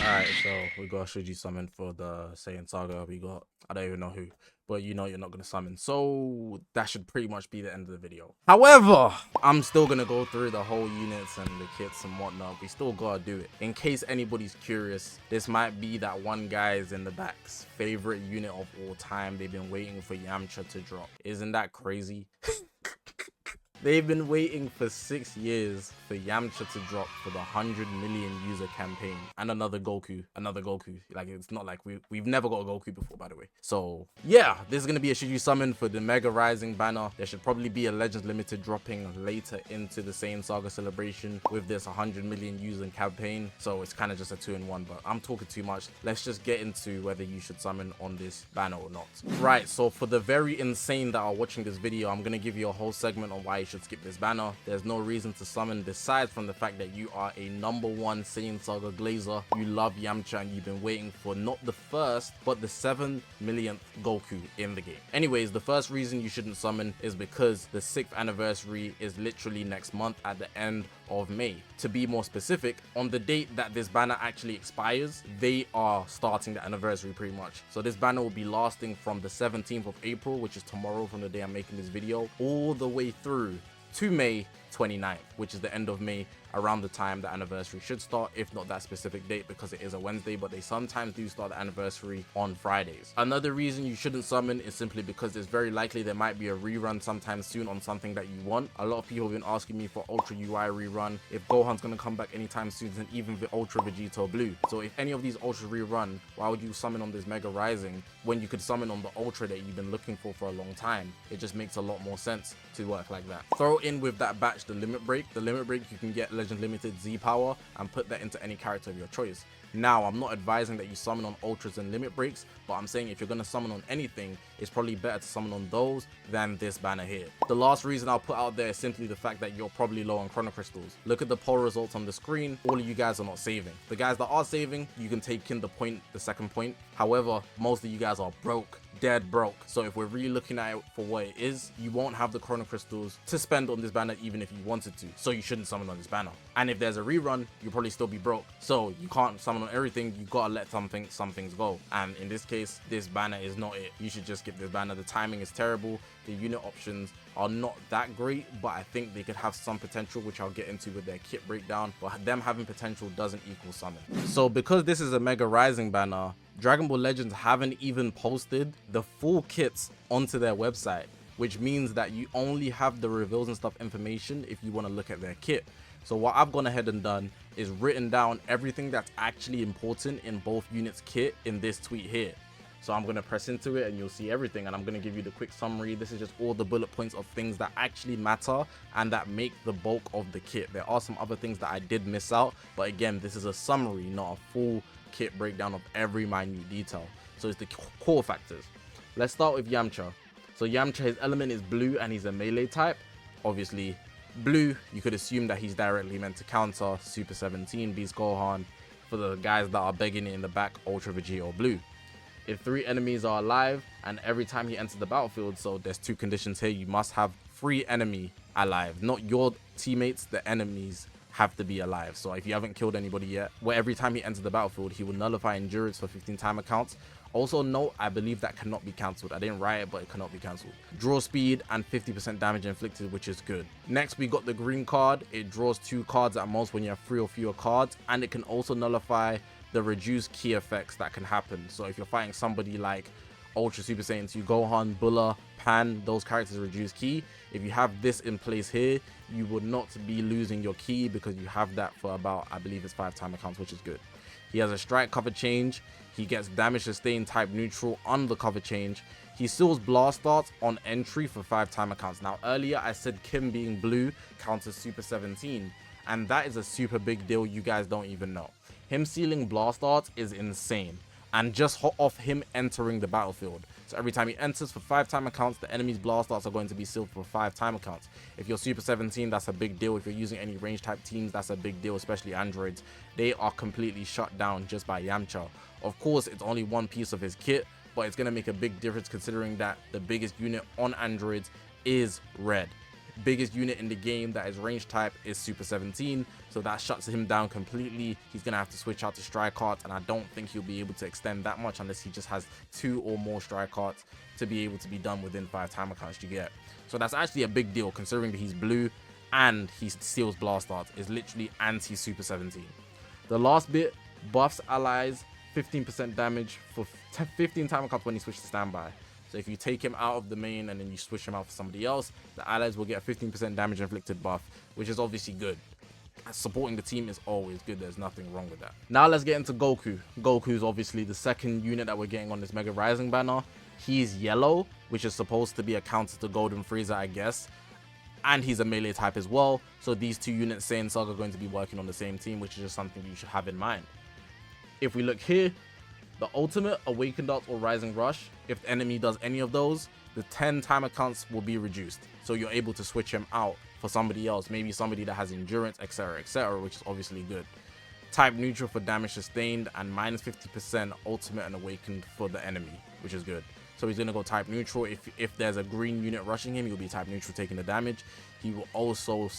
Alright, so we got Shuji summon for the Saiyan Saga. We got, I don't even know who, but you know you're not going to summon. So that should pretty much be the end of the video. However, I'm still going to go through the whole units and the kits and whatnot. We still got to do it. In case anybody's curious, this might be that one guy's in the back's favorite unit of all time. They've been waiting for Yamcha to drop. Isn't that crazy? They've been waiting for 6 years for Yamcha to drop for the 100 million user campaign and another Goku. Like, it's not like we've never got a Goku before, by the way. So yeah, this is gonna be a Shiju summon for the Mega Rising banner. There should probably be a Legends Limited dropping later into the Saiyan Saga celebration with this 100 million user campaign. So it's kind of just a 2-in-1, but I'm talking too much. Let's just get into whether you should summon on this banner or not. Right, so for the very insane that are watching this video, I'm gonna give you a whole segment on why you should skip this banner. There's no reason to summon besides from the fact that you are a #1 Saiyan Saga glazer. You love Yamcha and you've been waiting for not the first but the 7 millionth Goku in the game. Anyways, the first reason you shouldn't summon is because the 6th anniversary is literally next month at the end of May. To be more specific, on the date that this banner actually expires, they are starting the anniversary pretty much. So this banner will be lasting from the 17th of April, which is tomorrow from the day I'm making this video, all the way through to May 29th, which is the end of May, around the time the anniversary should start, if not that specific date, because it is a Wednesday, but they sometimes do start the anniversary on Fridays. Another reason you shouldn't summon is simply because it's very likely there might be a rerun sometime soon on something that you want. A lot of people have been asking me for Ultra UI rerun, if Gohan's gonna come back anytime soon, and even the Ultra Vegito Blue. So if any of these Ultras rerun, why would you summon on this Mega Rising when you could summon on the Ultra that you've been looking for a long time? It just makes a lot more sense to work like that. Throw in with that batch the Limit Break. The Limit Break, you can get Legend Limited Z Power and put that into any character of your choice. Now, I'm not advising that you summon on Ultras and Limit Breaks, but I'm saying if you're going to summon on anything, it's probably better to summon on those than this banner here. The last reason I'll put out there is simply the fact that you're probably low on Chrono Crystals. Look at the poll results on the screen. All of you guys are not saving. The guys that are saving, you can take in the second point. However, most of you guys are broke. Dead broke. So if we're really looking at it for what it is, you won't have the Chrono Crystals to spend on this banner even if you wanted to, so you shouldn't summon on this banner. And if there's a rerun, you'll probably still be broke, so you can't summon on everything. You gotta let some things go, and in this case, this banner is not it. You should just skip this banner. The timing is terrible, the unit options are not that great, but I think they could have some potential, which I'll get into with their kit breakdown, but them having potential doesn't equal summon. So because this is a Mega Rising banner, Dragon Ball Legends haven't even posted the full kits onto their website, which means that you only have the reveals and stuff information if you want to look at their kit. So what I've gone ahead and done is written down everything that's actually important in both units kit in this tweet here. So I'm going to press into it and you'll see everything, and I'm going to give you the quick summary. This is just all the bullet points of things that actually matter and that make the bulk of the kit. There are some other things that I did miss out, but again, this is a summary, not a full kit breakdown of every minute detail. So it's the core factors. Let's start with Yamcha. So Yamcha, his element is blue and he's a melee type. Obviously blue, you could assume that he's directly meant to counter Super 17, Beast Gohan. For the guys that are begging it in the back, Ultra Vegito Blue. If 3 enemies are alive and every time he enters the battlefield, so there's 2 conditions here. You must have 3 enemy alive, not your teammates, the enemies have to be alive. So if you haven't killed anybody yet, where every time he enters the battlefield, he will nullify endurance for 15 timer counts. Also note, I believe that cannot be cancelled. I didn't write it, but it cannot be cancelled. Draw speed and 50% damage inflicted, which is good. Next, we got the green card. It draws 2 cards at most when you have 3 or fewer cards, and it can also nullify the reduced key effects that can happen. So if you're fighting somebody like Ultra Super Saiyan 2 Gohan, Bulla, Pan, those characters reduce key. If you have this in place here, you would not be losing your key because you have that for about, I believe it's 5 timer counts, which is good. He has a strike cover change. He gets damage sustained type neutral on the cover change. He seals blast darts on entry for 5 timer counts. Now earlier I said Kim being blue counters Super 17, and that is a super big deal you guys don't even know. Him sealing blast darts is insane, and just off him entering the battlefield. So every time he enters for 5 timer counts, the enemy's blast darts are going to be sealed for 5 timer counts. If you're Super 17, that's a big deal. If you're using any range type teams, that's a big deal, especially androids. They are completely shut down just by Yamcha. Of course, it's only one piece of his kit, but it's going to make a big difference considering that the biggest unit on androids is red. biggest unit in the game that is range type is Super 17, so that shuts him down completely. He's gonna have to switch out to strike arts, and I don't think he'll be able to extend that much unless he just has 2 or more strike arts to be able to be done within 5 timer counts you get. So that's actually a big deal considering that he's blue and he steals blast arts. Is literally anti Super 17. The last bit buffs allies 15% damage for 15 timer counts when he switches to standby. So if you take him out of the main and then you switch him out for somebody else, the allies will get a 15% damage inflicted buff, which is obviously good. Supporting the team is always good. There's nothing wrong with that. Now let's get into Goku. Goku is obviously the second unit that we're getting on this Mega Rising banner. He's yellow, which is supposed to be a counter to Golden Frieza, I guess. And he's a melee type as well. So these 2 units, Saiyan Saga, are going to be working on the same team, which is just something you should have in mind. If we look here, the ultimate, Awakened Arts or Rising Rush, if the enemy does any of those, the 10 timer counts will be reduced. So you're able to switch him out for somebody else, maybe somebody that has endurance, etc., which is obviously good. Type neutral for damage sustained, and minus 50% ultimate and awakened for the enemy, which is good. So he's going to go type neutral. If there's a green unit rushing him, he'll be type neutral taking the damage. He will also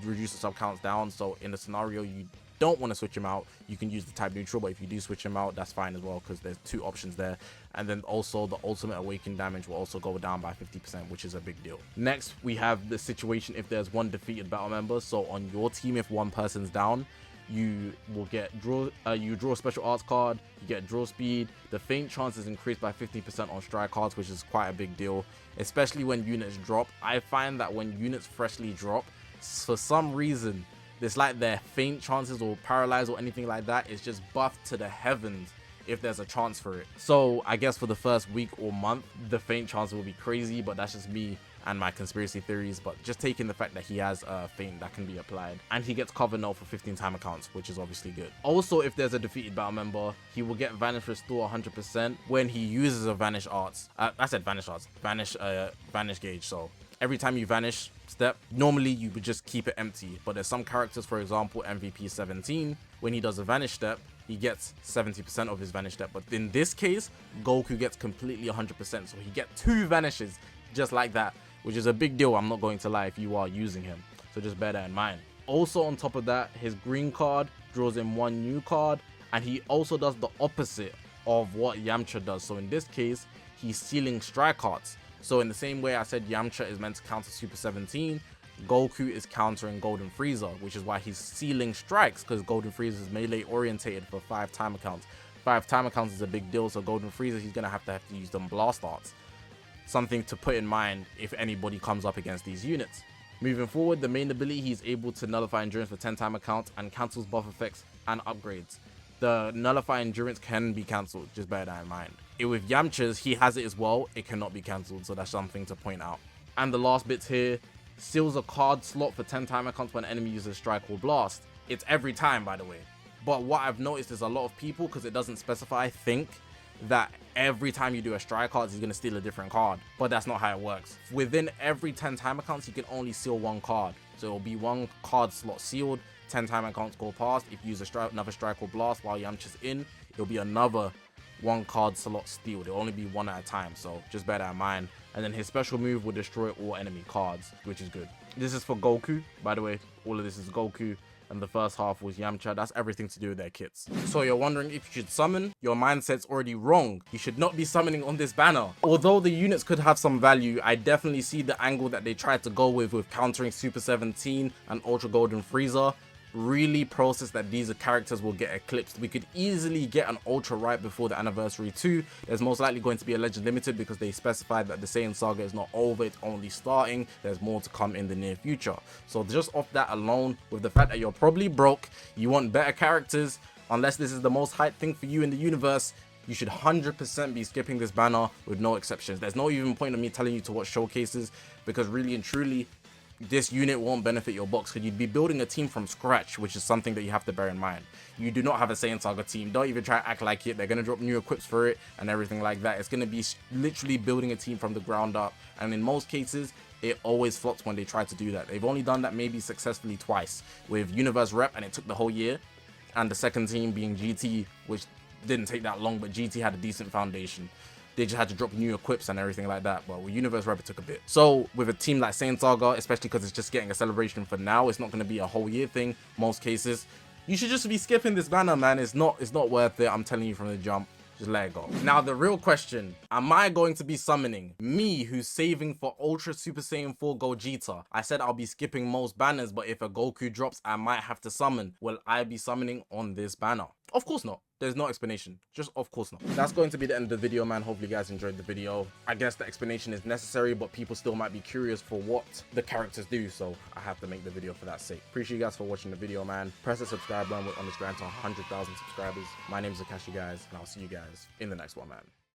reduce the sub counts down. So in the scenario you don't want to switch him out, you can use the type neutral, but if you do switch him out, that's fine as well, because there's 2 options there. And then also the ultimate awakened damage will also go down by 50%, which is a big deal. Next, we have the situation if there's 1 defeated battle member. So on your team, if 1 person's down, you will get draw a special arts card, you get draw speed. The feint chance is increased by 50% on strike cards, which is quite a big deal, especially when units drop. I find that when units freshly drop, for some reason, it's like their feint chances or paralyze or anything like that is just buffed to the heavens if there's a chance for it. So I guess for the first week or month, the feint chance will be crazy, but that's just me and my conspiracy theories. But just taking the fact that he has a feint that can be applied, and he gets cover null for 15 timer counts, which is obviously good. Also, if there's a defeated battle member, he will get vanish restore 100% when he uses a vanish arts. I said vanish arts, vanish gauge. So every time you vanish step, normally you would just keep it empty, but there's some characters, for example MVP 17, when he does a vanish step, he gets 70% of his vanish step. But in this case, Goku gets completely 100%, so he gets 2 vanishes just like that, which is a big deal, I'm not going to lie, if you are using him. So just bear that in mind. Also on top of that, his green card draws in 1 new card, and he also does the opposite of what Yamcha does. So in this case, he's sealing strike arts. So in the same way I said Yamcha is meant to counter Super 17, Goku is countering Golden Frieza, which is why he's sealing strikes, because Golden Frieza is melee orientated for 5 timer counts. 5 timer counts is a big deal, so Golden Frieza, he's going to have to use them blast arts. Something to put in mind if anybody comes up against these units. Moving forward, the main ability, he's able to nullify endurance for 10 timer counts and cancels buff effects and upgrades. The nullify endurance can be cancelled, just bear that in mind. With Yamcha's, he has it as well, it cannot be cancelled, so that's something to point out. And the last bits here, seals a card slot for 10 timer counts when enemy uses strike or blast. It's every time, by the way. But what I've noticed is a lot of people, because it doesn't specify, think that every time you do a strike card, he's going to steal a different card. But that's not how it works. Within every 10 timer counts, you can only seal 1 card. So it'll be 1 card slot sealed, 10 timer counts go past. If you use another strike or blast while Yamcha's in, it'll be another 1 card slot stealed. It'll only be 1 at a time, so just bear that in mind. And then his special move will destroy all enemy cards, which is good. This is for Goku, by the way. All of this is Goku, and the first half was Yamcha. That's everything to do with their kits. So you're wondering if you should summon? Your mindset's already wrong. You should not be summoning on this banner. Although the units could have some value, I definitely see the angle that they tried to go with countering Super 17 and Ultra Golden Frieza. Really process that these characters will get eclipsed. We could easily get an Ultra right before the anniversary 2. There's most likely going to be a Legend Limited because they specified that the Saiyan saga is not over, it's only starting. There's more to come in the near future. So just off that alone, with the fact that you're probably broke, you want better characters, unless this is the most hyped thing for you in the universe, you should 100% be skipping this banner with no exceptions. There's no even point of me telling you to watch showcases, because really and truly, this unit won't benefit your box, because you'd be building a team from scratch, which is something that you have to bear in mind. You do not have a Saiyan Saga team. Don't even try to act like it. They're going to drop new equips for it and everything like that. It's going to be literally building a team from the ground up, and in most cases it always flops when they try to do that. They've only done that maybe successfully twice, with Universe Rep, and it took the whole year, and the second team being GT, which didn't take that long, but GT had a decent foundation. they just had to drop new equips and everything like that. But with Universe Rebel, it took a bit. So with a team like Saiyan Saga, especially because it's just getting a celebration for now, it's not going to be a whole year thing most cases. You should just be skipping this banner, man. It's not worth it. I'm telling you from the jump. Just let it go. Now, the real question, am I going to be summoning me, who's saving for Ultra Super Saiyan 4 Gogeta? I said I'll be skipping most banners, but if a Goku drops, I might have to summon. Will I be summoning on this banner? Of course not. There's no explanation. Just of course not. That's going to be the end of the video, man. Hopefully you guys enjoyed the video. I guess the explanation is necessary, but people still might be curious for what the characters do, so I have to make the video for that sake. Appreciate you guys for watching the video, man. Press the subscribe button on this grind to 100,000 subscribers. My name is Zakashi, guys, and I'll see you guys in the next one, man.